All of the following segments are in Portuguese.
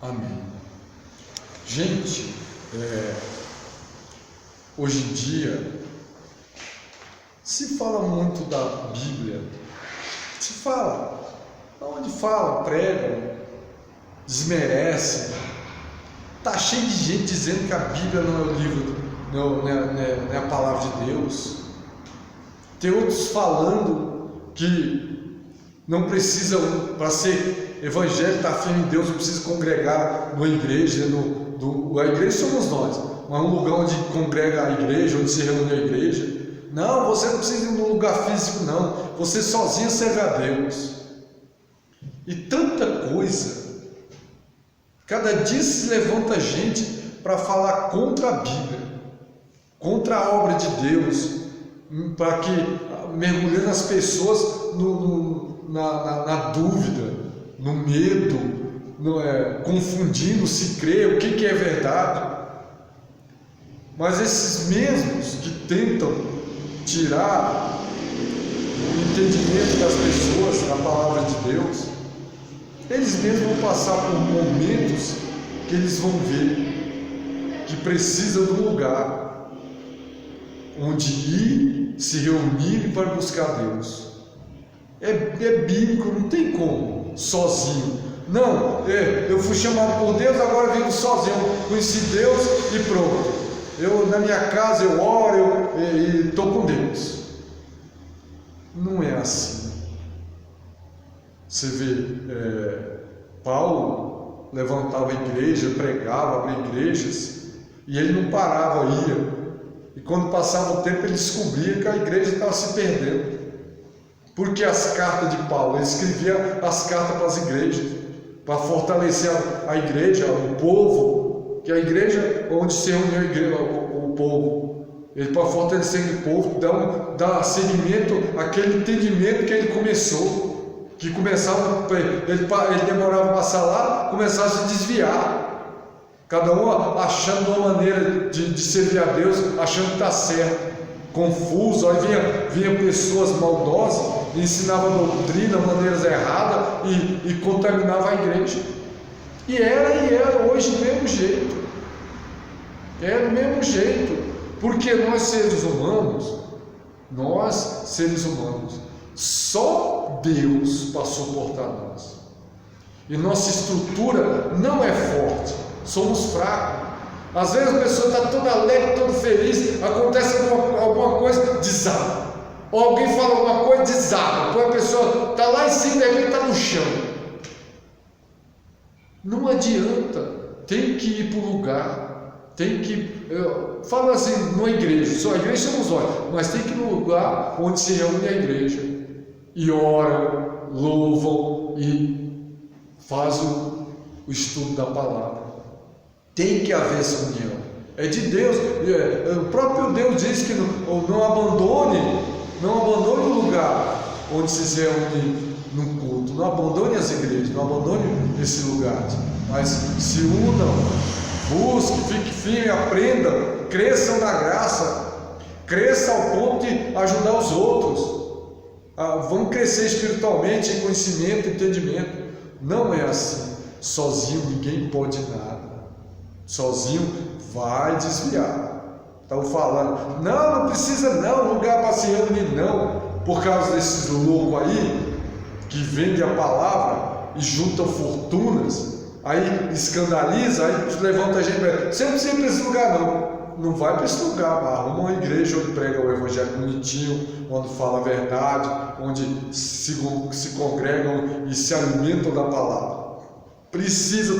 Amém. Gente, hoje em dia se fala muito da Bíblia, se fala, onde fala, pregam, desmerecem, está cheio de gente dizendo que a Bíblia não é o livro, não é a palavra de Deus. Tem outros falando que não precisa, para ser evangélico, estar firme em Deus, não precisa congregar numa igreja, a igreja somos nós, mas um lugar onde congrega a igreja, onde se reúne a igreja. Não, você não precisa ir num lugar físico, não, você sozinho serve a Deus. E tanta coisa, cada dia se levanta gente para falar contra a Bíblia, contra a obra de Deus, para que mergulhando as pessoas na dúvida, no medo, confundindo se crê, o que é verdade. Mas esses mesmos que tentam tirar o entendimento das pessoas da palavra de Deus, eles mesmos vão passar por momentos que eles vão ver que precisam de um lugar onde ir, se reunirem para buscar Deus. É bíblico, não tem como, sozinho. Não, eu fui chamado por Deus, agora vivo sozinho, conheci Deus e pronto. Na minha casa eu oro e estou com Deus. Não é assim. Você vê, Paulo levantava a igreja, pregava, abria igrejas, e ele não parava, ia. E quando passava o tempo ele descobria que a igreja estava se perdendo. Porque as cartas de Paulo, ele escrevia as cartas para as igrejas, para fortalecer a igreja, o povo, que a igreja onde se reuniu a igreja, o povo, ele para fortalecer o povo, dar seguimento àquele entendimento que ele começou, que começava, ele demorava a passar lá, começava a se desviar, cada um achando uma maneira de servir a Deus, achando que está certo, confuso. Aí vinha pessoas maldosas, ensinavam doutrina, maneiras erradas e contaminava a igreja. E era hoje do mesmo jeito. É do mesmo jeito. Porque nós seres humanos, só Deus para suportar nós. E nossa estrutura não é forte, somos fracos. Às vezes a pessoa está toda alegre, toda feliz, acontece alguma coisa, desaba. Ou alguém fala alguma coisa, desaba. Então a pessoa está lá em cima, de repente está no chão. Não adianta, tem que ir para o lugar, tem que... Fala assim, numa igreja, só a igreja somos nós, mas tem que ir no lugar onde se reúne a igreja. E oram, louvam e fazem o estudo da palavra. Tem que haver essa união, é de Deus. O próprio Deus diz que não abandone o lugar onde se reúne no culto, não abandone as igrejas, não abandone esse lugar, mas se unam, busquem, fiquem firmes, aprendam, cresçam na graça, cresçam ao ponto de ajudar os outros, vão crescer espiritualmente em conhecimento, entendimento. Não é assim, sozinho ninguém pode nada. Sozinho vai desviar. Estão falando, não precisa não, lugar para se reunir não, por causa desses loucos aí, que vendem a palavra e juntam fortunas, aí escandaliza, aí levanta a gente, você não precisa ir para esse lugar não vai para esse lugar, arruma uma igreja onde prega o evangelho bonitinho, onde fala a verdade, onde se congregam e se alimentam da palavra.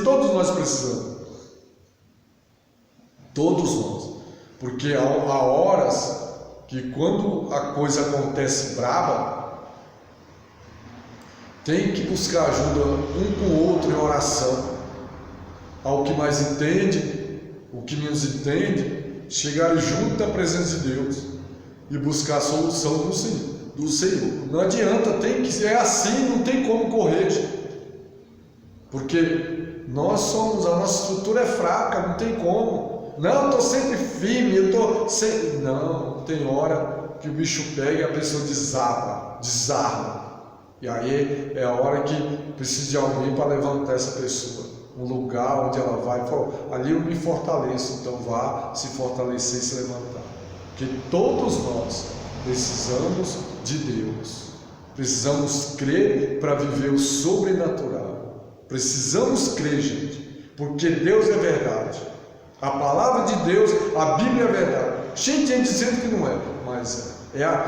Todos nós precisamos. Todos nós, porque há horas que quando a coisa acontece braba, tem que buscar ajuda um com o outro em oração, ao que mais entende, o que menos entende, chegarem junto da presença de Deus e buscar a solução do Senhor. Não adianta, é assim, não tem como correr, porque a nossa estrutura é fraca, não tem como. Não, estou sempre firme, Não, tem hora que o bicho pega e a pessoa desarma. E aí é a hora que precisa de alguém para levantar essa pessoa. um lugar onde ela vai, falou, ali eu me fortaleço, então vá se fortalecer e se levantar. Porque todos nós precisamos de Deus, precisamos crer para viver o sobrenatural, precisamos crer, gente, porque Deus é verdade, a palavra de Deus, a Bíblia é verdade. Cheio de gente dizendo que não é, mas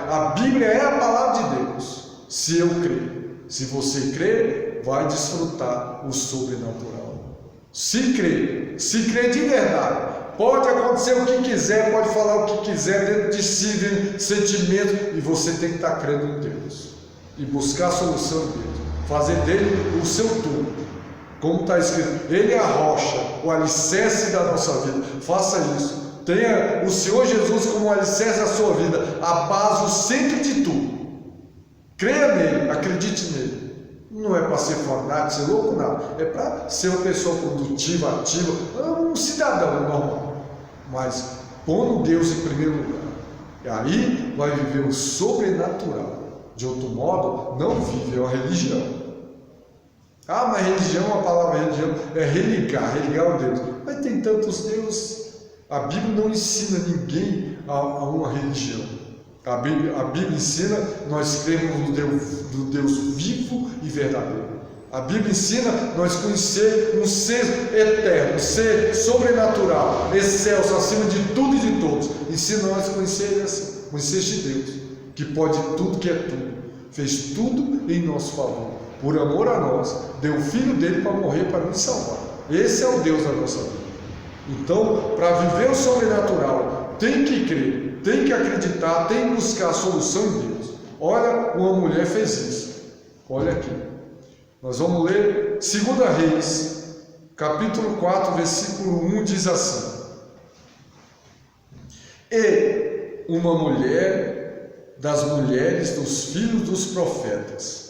a Bíblia é a palavra de Deus, se eu crer. Se você crer, vai desfrutar o sobrenatural. Se crer de verdade, pode acontecer o que quiser, pode falar o que quiser dentro de si, dentro de sentimento, e você tem que estar crendo em Deus e buscar a solução em Deus, fazer dele o seu tudo, como está escrito, ele é a rocha, o alicerce da nossa vida. Faça isso, tenha o Senhor Jesus como o alicerce da sua vida, a base, o centro de tudo. Creia nele, acredite nele. Não é para ser fanático, ser louco, nada. É para ser uma pessoa produtiva, ativa, um cidadão normal. Mas pondo Deus em primeiro lugar. E aí vai viver o sobrenatural. De outro modo, não vive, é uma religião. Ah, mas religião, a palavra religião é religar o Deus. Mas tem tantos deuses. A Bíblia não ensina ninguém a uma religião. A Bíblia ensina, nós cremos no Deus vivo e verdadeiro. A Bíblia ensina nós conhecer um ser eterno, um ser sobrenatural, excelso, acima de tudo e de todos. Ensina nós a conhecer este Deus, que pode tudo, que é tudo, fez tudo em nosso favor, por amor a nós, deu o Filho dele para morrer, para nos salvar. Esse é o Deus da nossa vida. Então, para viver o sobrenatural, tem que crer, tem que acreditar, tem que buscar a solução em Deus. Olha, uma mulher fez isso. Olha aqui. Nós vamos ler 2 Reis, capítulo 4, versículo 1, diz assim: E uma mulher das mulheres dos filhos dos profetas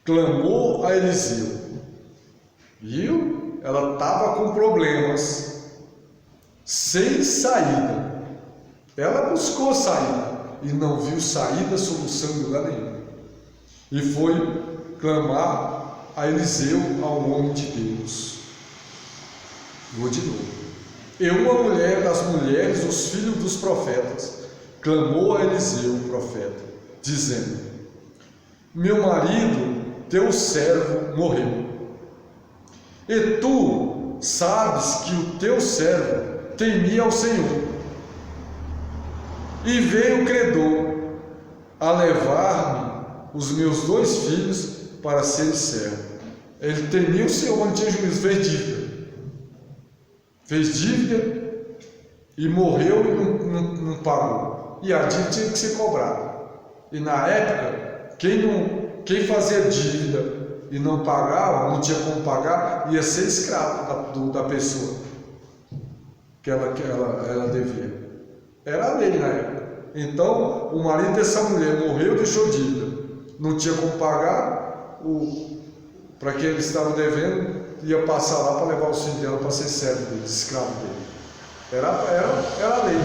clamou a Eliseu. Viu? Ela estava com problemas, sem saída. Ela buscou saída e não viu saída, solução em lugar nenhum. E foi clamar a Eliseu, ao homem de Deus. Vou de novo. E uma mulher das mulheres, os filhos dos profetas, clamou a Eliseu, o profeta, dizendo: Meu marido, teu servo, morreu. E tu sabes que o teu servo temia ao Senhor. E veio o credor a levar-me os meus 2 filhos para serem servos. Ele temia o Senhor, mas não tinha juízo, fez dívida. Fez dívida e morreu e não pagou. E a dívida tinha que ser cobrada. E na época, quem fazia dívida e não pagava, não tinha como pagar, ia ser escravo da pessoa que ela devia. Era a lei na época. Então, o marido dessa mulher morreu, deixou dívida, não tinha como pagar, para quem ele estava devendo, ia passar lá para levar o filho dela para ser servo dele, escravo dele. Era a lei.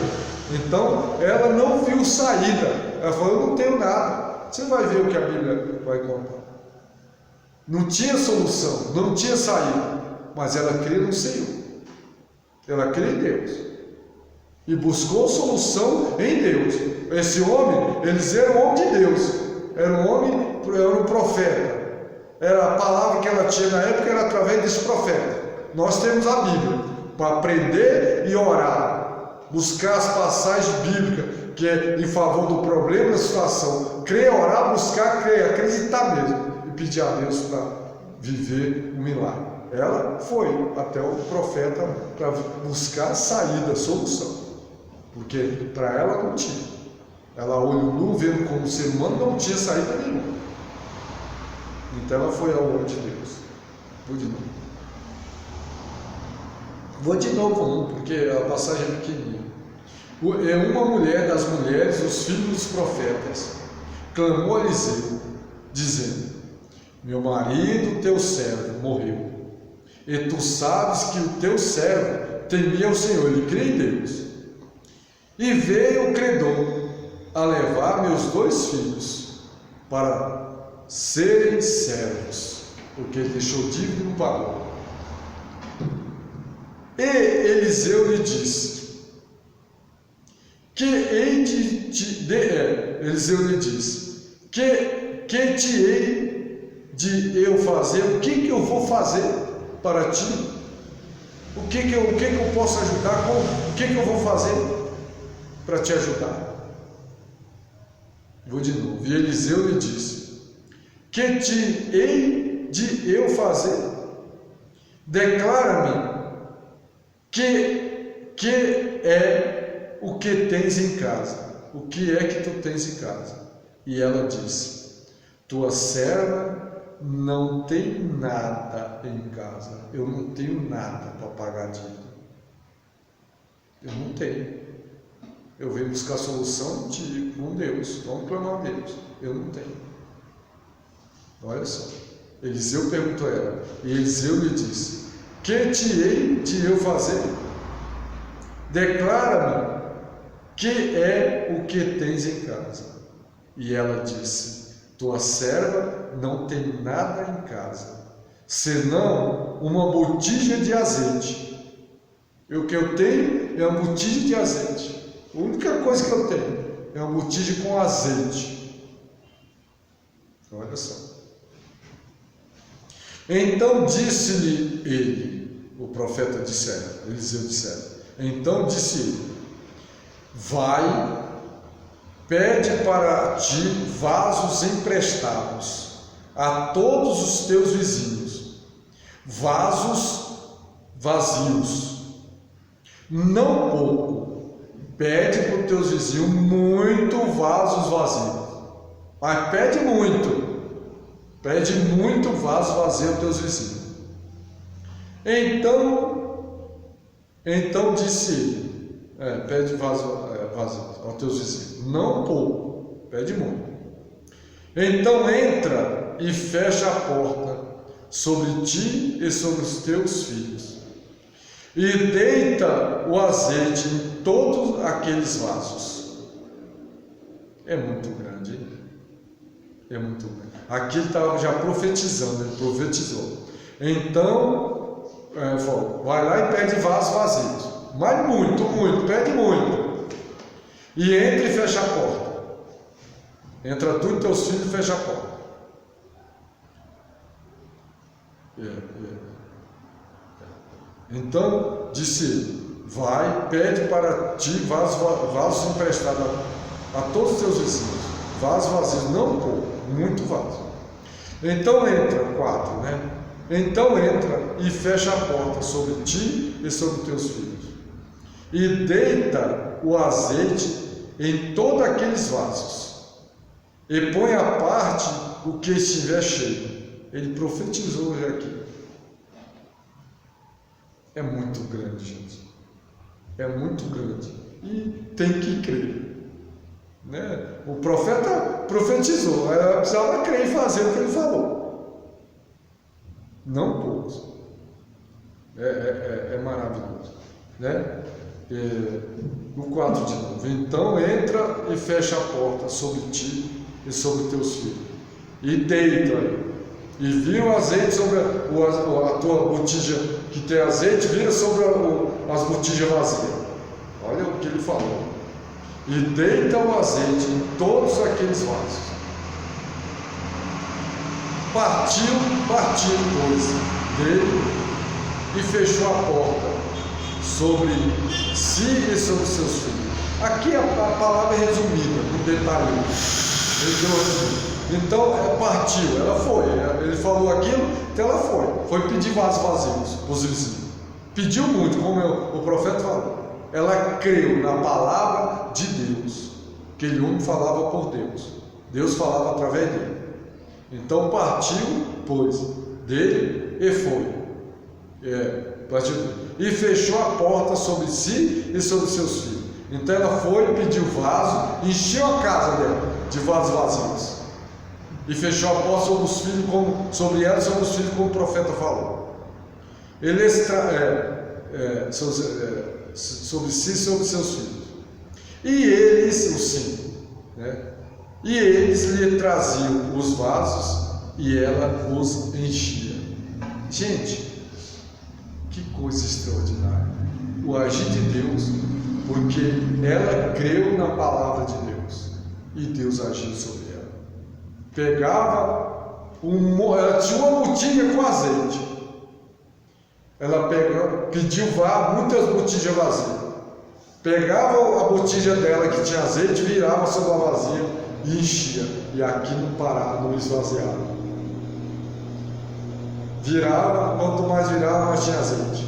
Então, ela não viu saída. Ela falou: Eu não tenho nada. Você vai ver o que a Bíblia vai contar. Não tinha solução, não tinha saída, mas ela cria no Senhor, ela cria em Deus e buscou solução em Deus. Esse homem, eles eram um homem de Deus, era um profeta, era a palavra que ela tinha na época, era através desse profeta. Nós temos a Bíblia para aprender e orar, buscar as passagens bíblicas que é em favor do problema, da situação, crer, orar, buscar, crer, acreditar mesmo, pedir a Deus para viver um milagre. Ela foi até o profeta para buscar saída, solução, porque para ela não tinha. Ela olhou nu, vendo como ser humano, não tinha saída nenhuma. Então ela foi ao homem de Deus. Vou de novo, porque a passagem é pequenininha. É uma mulher das mulheres, os filhos dos profetas, clamou a Eliseu, dizendo: Meu marido, teu servo, morreu. E tu sabes que o teu servo temia o Senhor, ele crê em Deus. E veio o credor a levar meus 2 filhos para serem servos, porque ele deixou dívida e não pagou. E Eliseu lhe disse: que hei de te... Eliseu lhe disse: que te hei de eu fazer? O que eu vou fazer para ti? O que eu posso ajudar? O que eu vou fazer para te ajudar? Vou de novo. E Eliseu lhe disse: que te hei de eu fazer? Declara-me que é o que tens em casa. O que é que tu tens em casa? E ela disse: tua serva não tem nada em casa. Eu não tenho nada para pagar a dívida. Eu não tenho. Eu venho buscar solução com Deus. Vamos clamar a Deus. Eu não tenho. Olha só. Eliseu perguntou a ela. E Eliseu lhe disse: que te hei de eu fazer? Declara-me que é o que tens em casa. E ela disse: tua serva não tem nada em casa, senão uma botija de azeite. E o que eu tenho é uma botija de azeite. A única coisa que eu tenho é uma botija com azeite. Olha só. Então disse-lhe ele, o profeta dissera, Eliseu dissera. Então disse ele: vai, pede para ti vasos emprestados a todos os teus vizinhos, vasos vazios, não pouco, pede para os teus vizinhos muito vasos vazios, mas pede muito vaso vazio aos teus vizinhos. Então disse ele, pede vaso vazio aos teus vizinhos, não pouco, pede muito. Então entra e fecha a porta sobre ti e sobre os teus filhos, e deita o azeite em todos aqueles vasos. É muito grande, hein? É muito grande. Aqui ele estava já profetizando, ele profetizou. Então, falou, vai lá e pede vasos vazios. Mas muito, pede muito. E entra e fecha a porta. Entra tu e teus filhos e fecha a porta. Então, disse ele, vai, pede para ti vasos emprestados a todos os teus vizinhos. Vasos vazios, não pouco, muito vaso. Então entra, 4, né? Então entra e fecha a porta sobre ti e sobre teus filhos. E deita o azeite em todos aqueles vasos. E põe à parte o que estiver cheio. Ele profetizou hoje aqui. É muito grande, gente. É muito grande. E tem que crer. Né? O profeta profetizou, ela precisava crer e fazer o que ele falou. Não poucos. É maravilhoso. Né? No 4 de novo. Então entra e fecha a porta sobre ti e sobre teus filhos. E deita aí. E vira o azeite sobre a tua botija que tem azeite, vira sobre as botijas vazias. Olha o que ele falou. E deita o azeite em todos aqueles vasos. Partiu, pois, dele e fechou a porta sobre si e sobre seus filhos. Aqui a palavra é resumida, um detalhe. Então, partiu, ela foi. Ele falou aquilo, então ela foi. Foi pedir vasos vazios para os vizinhos. Pediu muito, como o profeta falou. Ela creu na palavra de Deus. Aquele homem falava por Deus. Deus falava através dele. Então partiu, pois, dele e foi. Partiu. E fechou a porta sobre si e sobre seus filhos. Então ela foi, pediu vaso, encheu a casa dela de vasos vazios. E fechou a porta sobre os filhos, sobre ela e sobre os filhos, como o profeta falou. Ele sobre si e sobre seus filhos. E eles, os 5, né? E eles lhe traziam os vasos e ela os enchia. Gente, que coisa extraordinária! O agir de Deus, porque ela creu na palavra de Deus e Deus agiu sobre ela. Ela tinha uma botija com azeite. Ela pediu muitas botijas vazias. Pegava a botija dela que tinha azeite, virava sobre a vazia e enchia. E aqui não parava, não esvaziava. Virava, quanto mais virava, mais tinha azeite.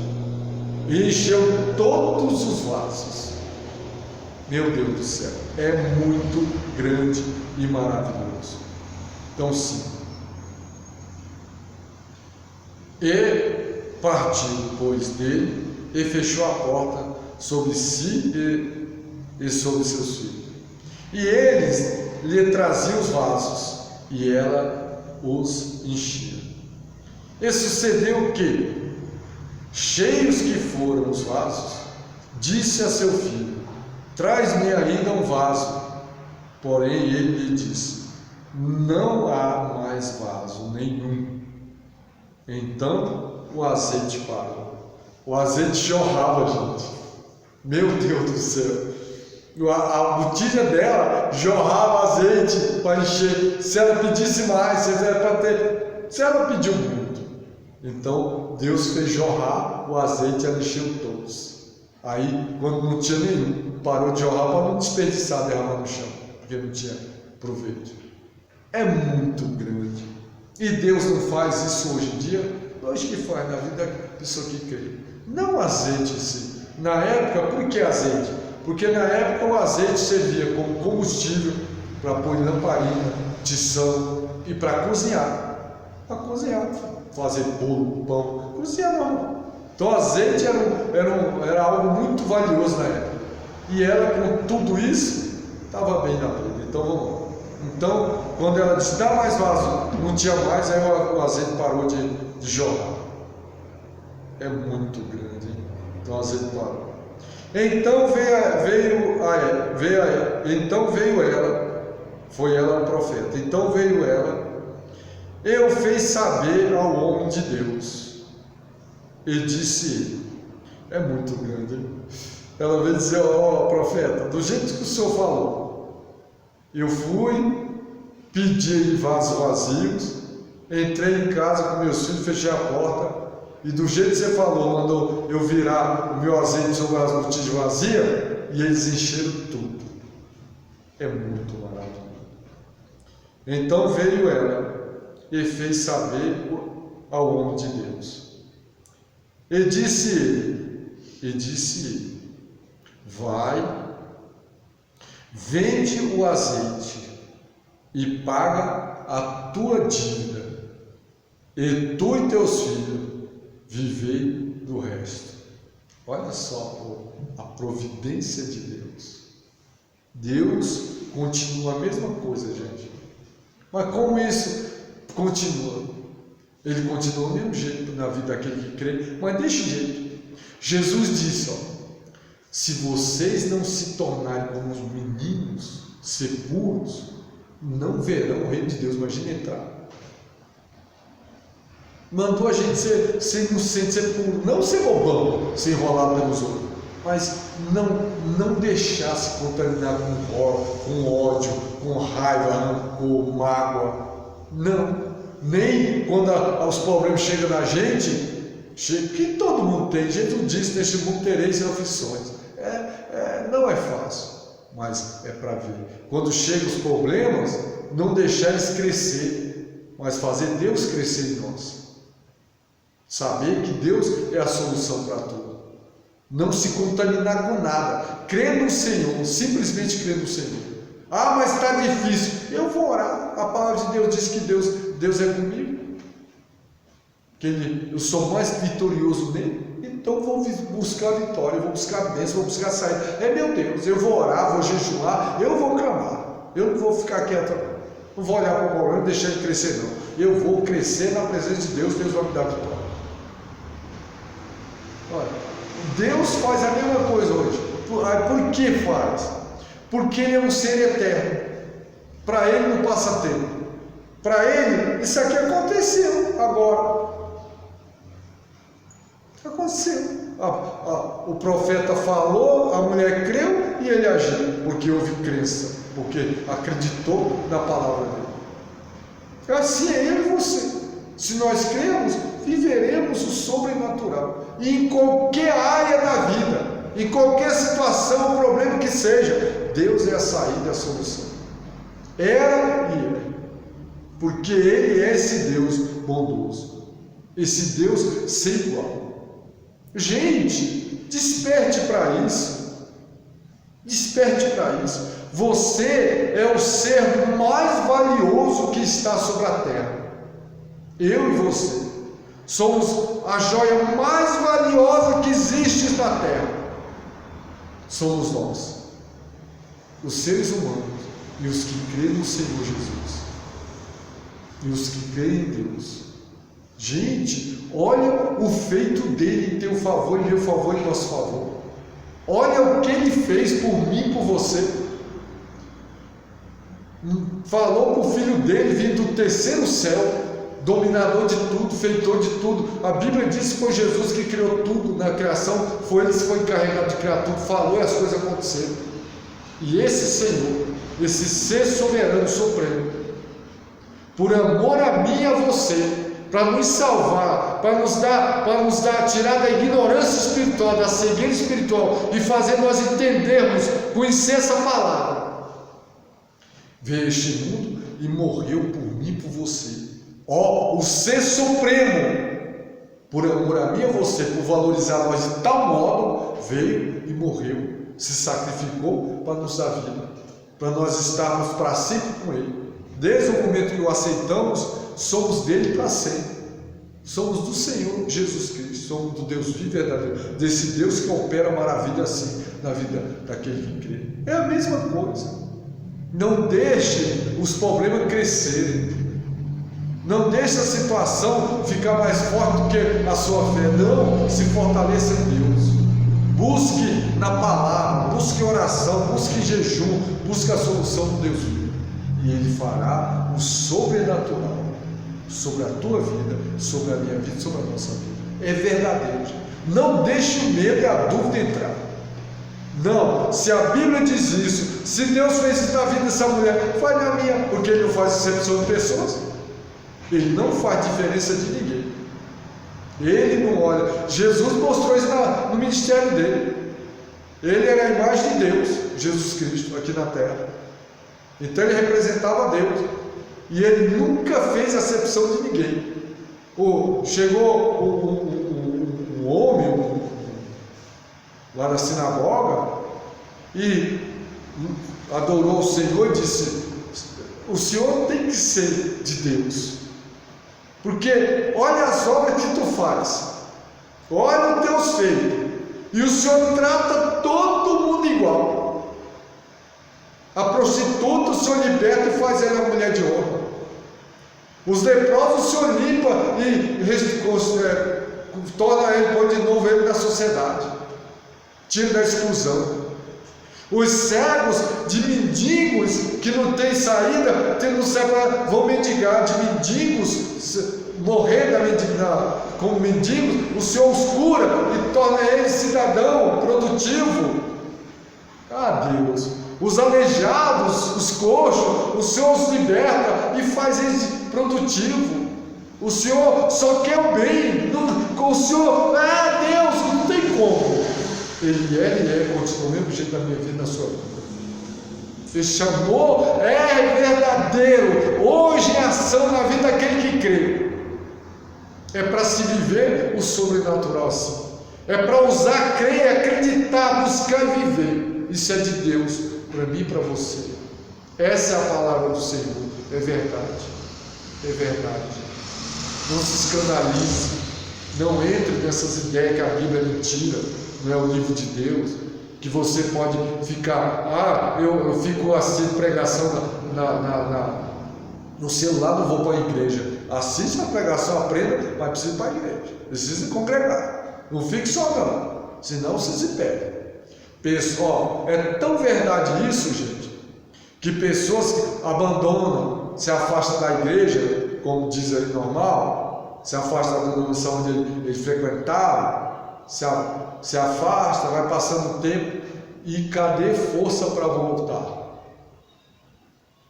E encheu todos os vasos. Meu Deus do céu, é muito grande e maravilhoso. Então sim. E partiu, pois, dele e fechou a porta sobre si e sobre seus filhos. E eles lhe traziam os vasos, e ela os enchia. E sucedeu que, cheios que foram os vasos, disse a seu filho: traz-me ainda um vaso. Porém ele lhe disse: não há mais vaso nenhum. Então o azeite parou. O azeite jorrava, gente. Meu Deus do céu. A botija dela jorrava azeite para encher. Se ela pedisse mais, se ela pediu muito. Então Deus fez jorrar o azeite e ela encheu todos. Aí, quando não tinha nenhum, parou de jorrar para não desperdiçar, derramar no chão, porque não tinha proveito. É muito grande. E Deus não faz isso hoje em dia? Hoje que faz na vida da pessoa que crê. Não azeite em si. Na época, por que azeite? Porque na época o azeite servia como combustível para pôr em lamparina, tição e para cozinhar. Para cozinhar, fazer bolo, pão, cozinhar não. Então o azeite era algo muito valioso na época. E ela, com tudo isso, estava bem na vida. Então vamos lá. Então, quando ela disse, dá mais vaso, não tinha mais, aí o azeite parou de jorrar. É muito grande, hein? Então o azeite parou. Então veio ela, foi ela o profeta. Então veio ela, e o fez saber ao homem de Deus. E disse ele, é muito grande, hein? Ela veio dizer, ó profeta, do jeito que o senhor falou, eu fui, pedi vasos vazios, entrei em casa com meus filhos, fechei a porta, e do jeito que você falou, mandou eu virar o meu azeite sobre as botijas vazias, e eles encheram tudo. É muito maravilhoso. Então veio ela e fez saber ao homem de Deus. E disse ele, vai, vende o azeite e paga a tua dívida, e tu e teus filhos vivei do resto. Olha só a providência de Deus. Deus continua a mesma coisa, gente. Mas como isso continua? Ele continua do mesmo jeito na vida daquele que crê, mas desse jeito. Jesus disse, se vocês não se tornarem como os meninos, ser puros, não verão o reino de Deus. Imagina entrar. Mandou a gente ser inocente, ser puro, não ser bobão, ser enrolado pelos outros, mas não deixar se contaminar com ódio, com raiva, rancor, mágoa. Não, nem quando os problemas chegam na gente, que todo mundo tem. Jesus disse, neste mundo tereis aflições. Não é fácil, mas é para ver. Quando chegam os problemas, não deixar eles crescer, mas fazer Deus crescer em nós. Saber que Deus é a solução para tudo. Não se contaminar com nada. Crer no Senhor, simplesmente crer no Senhor. Ah, mas está difícil. Eu vou orar. A palavra de Deus diz que Deus é comigo. Que eu sou mais vitorioso nele. Então vou buscar a vitória, eu vou buscar a bênção, vou buscar a saída. É meu Deus, eu vou orar, vou jejuar, eu vou clamar. Eu não vou ficar quieto, não vou olhar para o problema e deixar ele crescer, não. Eu vou crescer na presença de Deus, Deus vai me dar a vitória. Olha, Deus faz a mesma coisa hoje. Por que faz? Porque Ele é um ser eterno. Para Ele não passa tempo. Para Ele, isso aqui aconteceu agora. aconteceu. O profeta falou, a mulher creu e ele agiu, porque houve crença, porque acreditou na palavra dele. Assim é eu e você. Se nós cremos, viveremos o sobrenatural. E em qualquer área da vida, em qualquer situação, problema que seja, Deus é a saída, a solução. Era e é. Porque Ele é esse Deus bondoso. Esse Deus sem igual. Gente, desperte para isso. Desperte para isso. Você é o ser mais valioso que está sobre a terra. Eu e você somos a joia mais valiosa que existe na terra. Somos nós, os seres humanos e os que creem no Senhor Jesus e os que creem em Deus. Gente, olha o feito dele em teu favor, em meu favor e em nosso favor. Olha o que ele fez por mim e por você. Falou para o filho dele vir do terceiro céu, dominador de tudo, feitor de tudo. A Bíblia diz que foi Jesus que criou tudo na criação, foi ele que foi encarregado de criar tudo, falou e as coisas aconteceram. E esse Senhor, esse ser soberano, supremo, por amor a mim e a você, para nos salvar, para nos dar, tirar da ignorância espiritual, da cegueira espiritual e fazer nós entendermos, conhecer essa palavra, veio a este mundo e morreu por mim e por você. O ser supremo, por amor a mim e a você, por valorizar nós de tal modo, veio e morreu, se sacrificou para nos dar vida, para nós estarmos para sempre com Ele. Desde o momento que o aceitamos, somos dele para sempre. Somos do Senhor Jesus Cristo, somos do Deus vivo e verdadeiro, desse Deus que opera maravilha assim na vida daquele que crê. É a mesma coisa. Não deixe os problemas crescerem. Não deixe a situação ficar mais forte do que a sua fé. Não, se fortaleça em Deus. Busque na palavra, busque oração, busque jejum, busque a solução do Deus vivo. E Ele fará o sobrenatural sobre a tua vida, sobre a minha vida, sobre a nossa vida. É verdadeiro. Não deixe o medo e a dúvida entrar. Não, se a Bíblia diz isso, se Deus fez isso na vida dessa mulher, faz na minha, porque Ele não faz exceção de pessoas. Ele não faz diferença de ninguém. Ele não olha. Jesus mostrou isso no ministério dele. Ele era a imagem de Deus, Jesus Cristo, aqui na terra. Então ele representava Deus. E ele nunca fez acepção de ninguém. Chegou um homem lá na sinagoga e adorou o Senhor e disse: o Senhor tem que ser de Deus. Porque olha as obras que tu faz, olha os teus feitos, e o Senhor trata todo mundo igual. A prostituta o Senhor liberta e faz ela mulher de honra. Os leprosos o Senhor limpa e torna ele, põe de novo ele na sociedade, tira da exclusão. Os cegos de mendigos que não têm saída, vão mendigar, de mendigos, morrer como mendigos, o Senhor os cura e torna eles cidadão produtivo. Deus, os aleijados, os coxos, o Senhor os liberta e faz eles produtivos. O Senhor só quer o bem. O Senhor, Deus, não tem como. Ele continua o mesmo jeito da minha vida, na sua vida. Esse amor é verdadeiro, hoje em ação na vida daquele que crê. É para se viver o sobrenatural assim. É para usar, crer, acreditar, buscar e viver. Isso é de Deus, para mim e para você. Essa é a palavra do Senhor. É verdade. É verdade. Não se escandalize. Não entre nessas ideias que a Bíblia é mentira. Não é o livro de Deus, que você pode ficar, eu fico assistindo pregação no celular, não vou para a igreja. Assista a pregação, aprenda, mas precisa ir para a igreja, precisa congregar, não fique só não, senão você se perde. Pessoal, é tão verdade isso, gente, que pessoas que abandonam, se afastam da igreja, como diz aí normal, se afastam da denominação onde eles frequentavam, se afasta, vai passando o tempo e cadê força para voltar?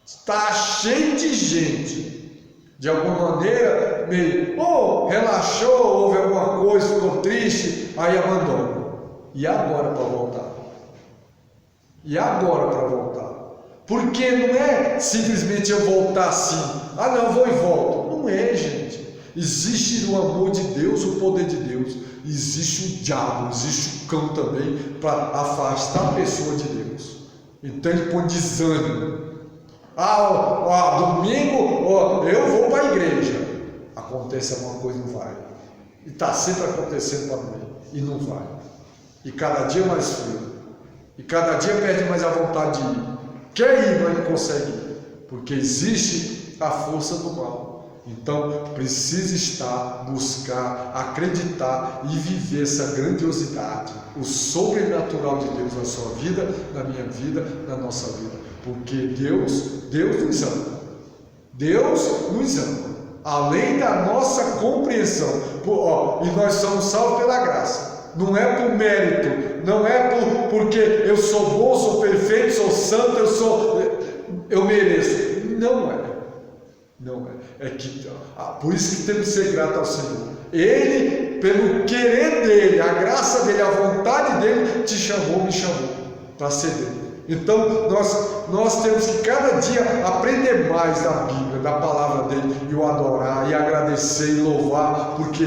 Está cheio de gente, de alguma maneira, meio, relaxou, houve alguma coisa, ficou triste, aí abandona. E agora para voltar? E agora para voltar? Porque não é simplesmente eu voltar assim, não, eu vou e volto. Não é, gente. Existe o amor de Deus, o poder de Deus. Existe o diabo, existe o cão também, para afastar a pessoa de Deus. Então ele põe desânimo. Domingo, eu vou para a igreja. Acontece alguma coisa, não vai. E está sempre acontecendo também, e não vai. E cada dia mais frio. E cada dia perde mais a vontade de ir. Quer ir, mas não consegue ir. Porque existe a força do mal. Então precisa estar, buscar, acreditar e viver essa grandiosidade, o sobrenatural de Deus na sua vida, na minha vida, na nossa vida. Porque Deus nos ama. Deus nos ama. Além da nossa compreensão. E nós somos salvos pela graça. Não é por mérito. Não é porque eu sou bom, sou perfeito, sou santo, eu mereço. Não é. Não é. Por isso que temos que ser grato ao Senhor. Ele, pelo querer dele, a graça dele, a vontade dele, te chamou, me chamou para ser dele. Então nós temos que cada dia aprender mais da Bíblia, da palavra dele, e o adorar, e agradecer, e louvar, porque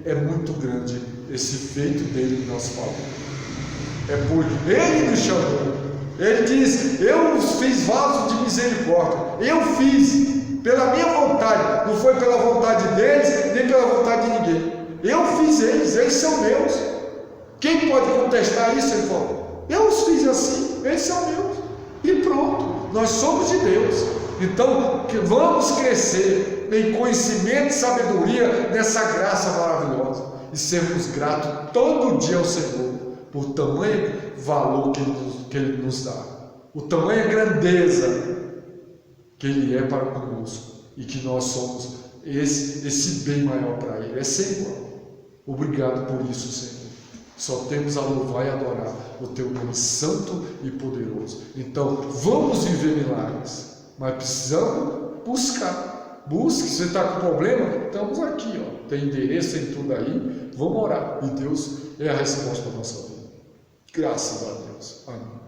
é muito grande esse feito dele em nosso favor. É por ele nos chamou. Ele diz: eu os fiz vasos de misericórdia. Eu fiz pela minha vontade, não foi pela vontade deles, nem pela vontade de ninguém. Eu fiz eles são meus. Quem pode contestar isso? Ele falou: eu os fiz assim, eles são meus. E pronto, nós somos de Deus. Então, vamos crescer em conhecimento e sabedoria nessa graça maravilhosa e sermos gratos todo dia ao Senhor por tamanho valor que Ele nos dá, o tamanho grandeza que Ele é para conosco, e que nós somos esse bem maior para Ele, é ser igual. Obrigado por isso, Senhor. Só temos a louvar e adorar o Teu nome santo e poderoso. Então, vamos viver milagres, mas precisamos buscar. Busque. Se você está com problema, estamos aqui, tem endereço, tem tudo aí. Vamos orar, e Deus é a resposta da nossa vida. Graças a Deus. Amém.